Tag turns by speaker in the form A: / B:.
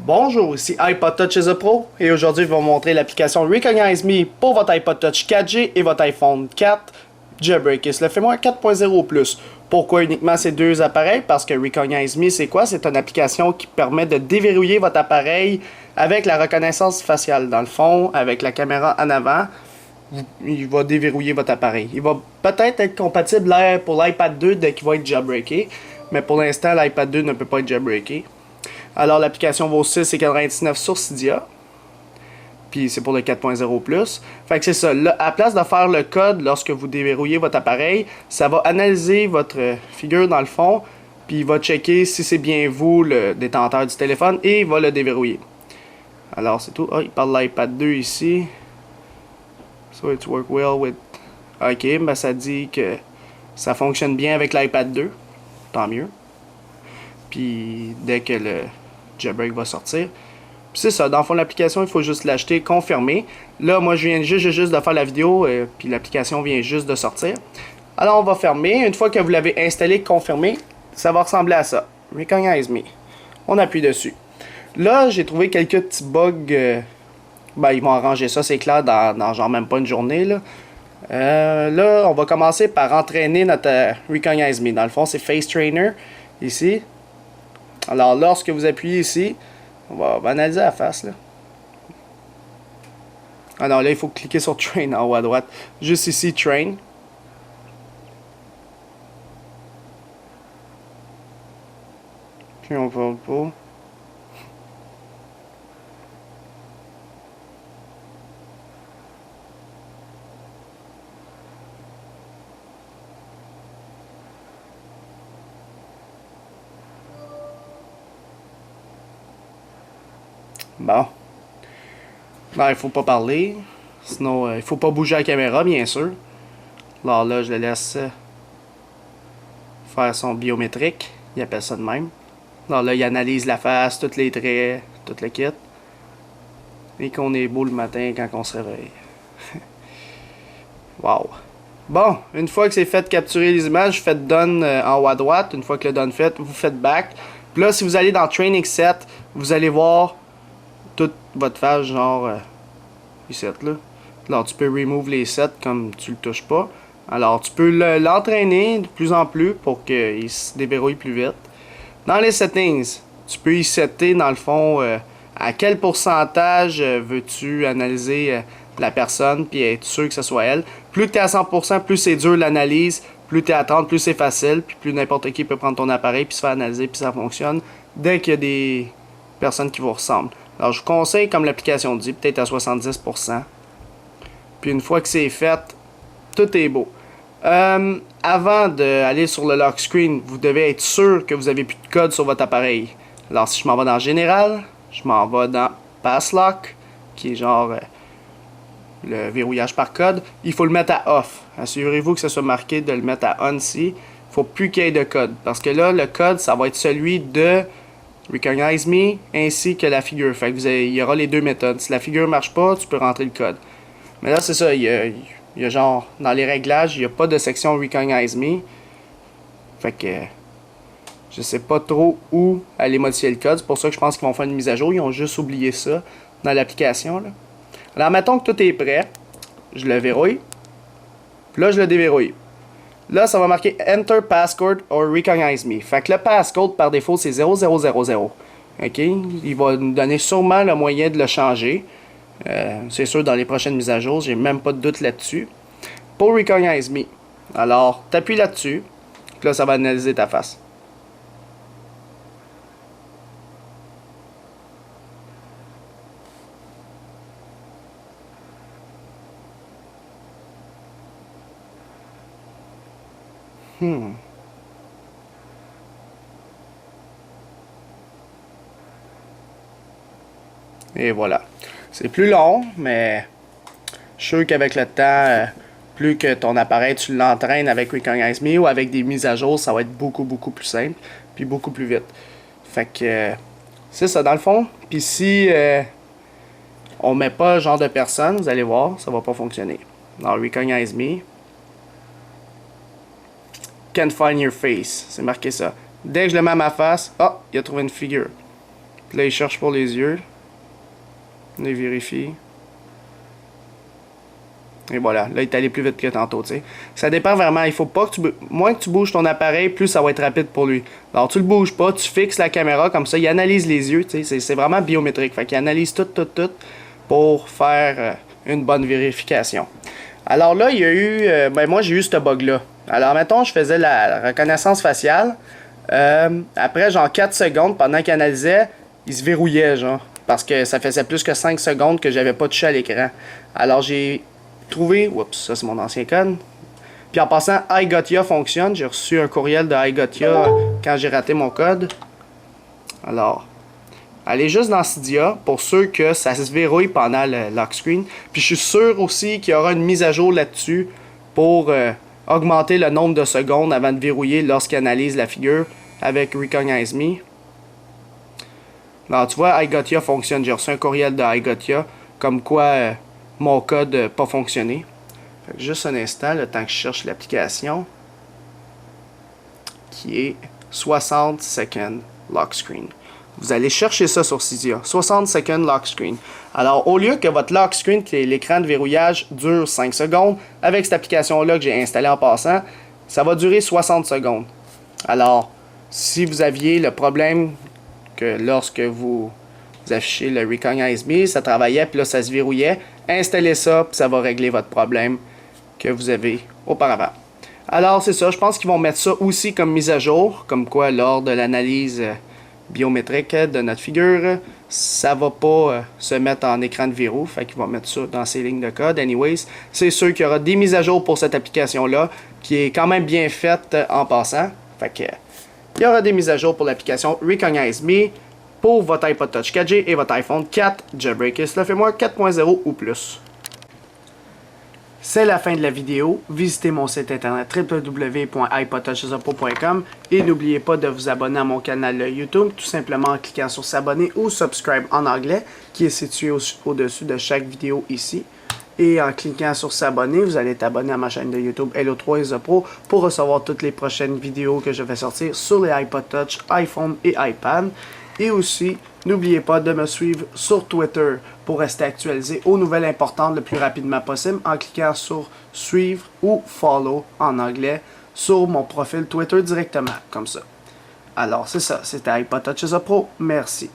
A: Bonjour, ici iPod Touch is a Pro et aujourd'hui je vais vous montrer l'application Recognize Me pour votre iPod Touch 4G et votre iPhone 4 jailbreaké. C'est le firmware 4.0+. Pourquoi uniquement ces deux appareils? Parce que Recognize Me, c'est quoi? C'est une application qui permet de déverrouiller votre appareil avec la reconnaissance faciale. Dans le fond, avec la caméra en avant, il va déverrouiller votre appareil. Il va peut-être être compatible pour l'iPad 2 dès qu'il va être jailbreaké, mais pour l'instant, l'iPad 2 ne peut pas être jailbreaké. Alors l'application vaut 6,99$ sur Cydia. Puis c'est pour le 4.0+. Fait que c'est ça. Là, à la place de faire le code lorsque vous déverrouillez votre appareil, ça va analyser votre figure dans le fond. Puis il va checker si c'est bien vous le détenteur du téléphone et il va le déverrouiller. Alors c'est tout. Il parle de l'iPad 2 ici. So it work well with... Ok, ben ça dit que ça fonctionne bien avec l'iPad 2. Tant mieux. Puis dès que le jailbreak va sortir. Puis c'est ça, dans le fond l'application, il faut juste l'acheter, confirmer. Là, moi je viens juste de faire la vidéo, puis l'application vient juste de sortir. Alors on va fermer. Une fois que vous l'avez installé, confirmé, ça va ressembler à ça. Recognize Me. On appuie dessus. Là, j'ai trouvé quelques petits bugs. Ben, ils vont arranger ça, c'est clair, dans genre même pas une journée. Là, on va commencer par entraîner notre Recognize Me. Dans le fond, c'est Face Trainer, ici. Alors, lorsque vous appuyez ici, on va analyser la face, là. Ah non, là, il faut cliquer sur Train en haut à droite. Juste ici, Train. Puis on va pas. Bon. Non, il faut pas parler. Sinon, il faut pas bouger la caméra, bien sûr. Alors là, je le laisse faire son biométrique. Il appelle ça de même. Alors là, il analyse la face, tous les traits, tout le kit. Et qu'on est beau le matin quand on se réveille. Wow. Bon, une fois que c'est fait capturer les images, vous faites Done en haut à droite. Une fois que le Done fait, vous faites Back. Puis là, si vous allez dans Training Set, vous allez voir toute votre face, genre ici là. Alors tu peux remove les sets comme tu le touches pas. Alors tu peux l'entraîner de plus en plus pour qu'il se déverrouille plus vite. Dans les settings, tu peux y setter dans le fond à quel pourcentage veux-tu analyser la personne puis être sûr que ce soit elle. Plus que tu es à 100%, plus c'est dur l'analyse. Plus tu es à 30%, plus c'est facile. Puis plus n'importe qui peut prendre ton appareil puis se faire analyser puis ça fonctionne. Dès qu'il y a des personnes qui vous ressemblent. Alors je vous conseille, comme l'application dit, peut-être à 70%. Puis une fois que c'est fait, tout est beau. Avant d'aller sur le lock screen, vous devez être sûr que vous avez plus de code sur votre appareil. Alors si je m'en vais dans Général, je m'en vais dans Pass Lock, qui est genre le verrouillage par code. Il faut le mettre à Off. Assurez-vous que ce soit marqué de le mettre à On ici. Il ne faut plus qu'il y ait de code. Parce que là, le code, ça va être celui de Recognize Me ainsi que la figure. Fait que il y aura les deux méthodes. Si la figure marche pas, tu peux rentrer le code. Mais là, c'est ça. Il y a genre, dans les réglages, il n'y a pas de section Recognize Me. Fait que je sais pas trop où aller modifier le code. C'est pour ça que je pense qu'ils vont faire une mise à jour. Ils ont juste oublié ça dans l'application. Alors, mettons que tout est prêt. Je le verrouille. Puis là, je le déverrouille. Là, ça va marquer Enter Passcode or Recognize Me. Fait que le passcode, par défaut, c'est 0000. OK? Il va nous donner sûrement le moyen de le changer. C'est sûr, dans les prochaines mises à jour, j'ai même pas de doute là-dessus. Pour Recognize Me. Alors, t'appuies là-dessus. Puis là, ça va analyser ta face. Et voilà. C'est plus long, mais je suis sûr qu'avec le temps, plus que ton appareil, tu l'entraînes avec Recognize Me ou avec des mises à jour, ça va être beaucoup plus simple, puis beaucoup plus vite. Fait que c'est ça dans le fond. Puis si on met pas ce genre de personne, vous allez voir, ça va pas fonctionner. Alors Recognize Me. Can't find your face. C'est marqué ça. Dès que je le mets à ma face, oh, il a trouvé une figure. Puis là, il cherche pour les yeux. Là, il vérifie. Et voilà, là, il est allé plus vite que tantôt, tu sais. Ça dépend vraiment. Il faut pas que moins que tu bouges ton appareil, plus ça va être rapide pour lui. Alors, tu le bouges pas, tu fixes la caméra comme ça. Il analyse les yeux, tu sais. C'est vraiment biométrique. Fait qu'il analyse tout pour faire une bonne vérification. Alors là, il y a eu... moi, j'ai eu ce bug-là. Alors, mettons, je faisais la reconnaissance faciale. Après, genre 4 secondes, pendant qu'il analysait, il se verrouillait, genre. Parce que ça faisait plus que 5 secondes que j'avais pas touché à l'écran. Alors, j'ai trouvé... Oups, ça c'est mon ancien code. Puis en passant, iGotya fonctionne. J'ai reçu un courriel de iGotya quand j'ai raté mon code. Alors, allez juste dans Cydia pour ceux que ça se verrouille pendant le lock screen. Puis je suis sûr aussi qu'il y aura une mise à jour là-dessus pour augmenter le nombre de secondes avant de verrouiller lorsqu'il analyse la figure avec Recognize Me. Alors tu vois, iGotya fonctionne. J'ai reçu un courriel de iGotya comme quoi mon code n'a pas fonctionné. Fait que juste un instant, le temps que je cherche l'application qui est 60 Second Lock Screen. Vous allez chercher ça sur Cydia, 60 Second Lock Screen. Alors, au lieu que votre lock screen, qui est l'écran de verrouillage, dure 5 secondes, avec cette application-là que j'ai installée en passant, ça va durer 60 secondes. Alors, si vous aviez le problème que lorsque vous affichez le Recognize Me, ça travaillait, puis là, ça se verrouillait, installez ça, puis ça va régler votre problème que vous avez auparavant. Alors, c'est ça, je pense qu'ils vont mettre ça aussi comme mise à jour, comme quoi, lors de l'analyse biométrique de notre figure, ça va pas se mettre en écran de verrou, fait qu'ils vont mettre ça dans ces lignes de code. Anyways, c'est sûr qu'il y aura des mises à jour pour cette application-là, qui est quand même bien faite en passant. Fait que, il y aura des mises à jour pour l'application Recognize Me pour votre iPod Touch 4G et votre iPhone 4 Jailbreak Firmware 4.0 ou plus. C'est la fin de la vidéo. Visitez mon site internet www.ipodtouchesupro.com et n'oubliez pas de vous abonner à mon canal YouTube tout simplement en cliquant sur s'abonner ou subscribe en anglais qui est situé au-dessus de chaque vidéo ici. Et en cliquant sur s'abonner, vous allez être abonné à ma chaîne de YouTube Hello3 Isopro pour recevoir toutes les prochaines vidéos que je vais sortir sur les iPod Touch, iPhone et iPad. Et aussi, n'oubliez pas de me suivre sur Twitter pour rester actualisé aux nouvelles importantes le plus rapidement possible en cliquant sur suivre ou follow en anglais sur mon profil Twitter directement, comme ça. Alors c'est ça, c'était iPod Touch Pro, merci.